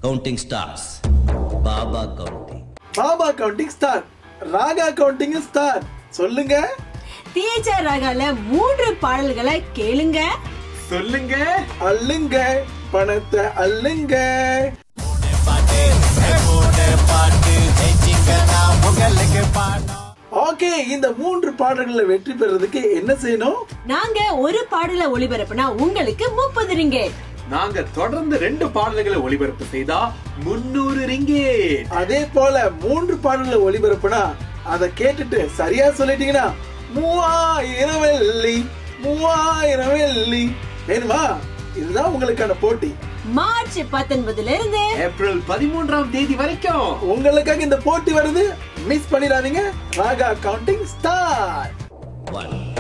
Counting stars. Baba counting. Baba counting star. Raga counting star. சொல்லுங்க. Teacher ராகால 3 பாடல்களை கேளுங்க. சொல்லுங்க. அள்ளுங்க. பணத்தை அள்ளுங்க. ஓகே, இந்த 3 பாடல்களை வெற்றி பெறதுக்கு என்ன செய்யணும்? நாங்க ஒரு பாடலை ஒளிபரப்புனா உங்களுக்கு 30 ரிங்கெட். நாங்க தொடர்ந்து 2 பாடல்களை ஒளிபரப்பு செய்தா 300 ரிங்கெட். அதே போல 3 பாடல்களை ஒளிபரப்புனா அத கேட்டுட்டு சரியா சொல்லிட்டீங்கன்னா 3000 வெள்ளி. 3000 வெள்ளி வேணுமா? இதுதான் உங்களுக்கான போட்டி. மார்ச் 19 இருந்து ஏப்ரல் 13ஆம் தேதி வரைக்கும் உங்களுக்காக இந்த போட்டி வருது. மிஸ் பண்ணிடாதீங்க. Raaga counting star. 1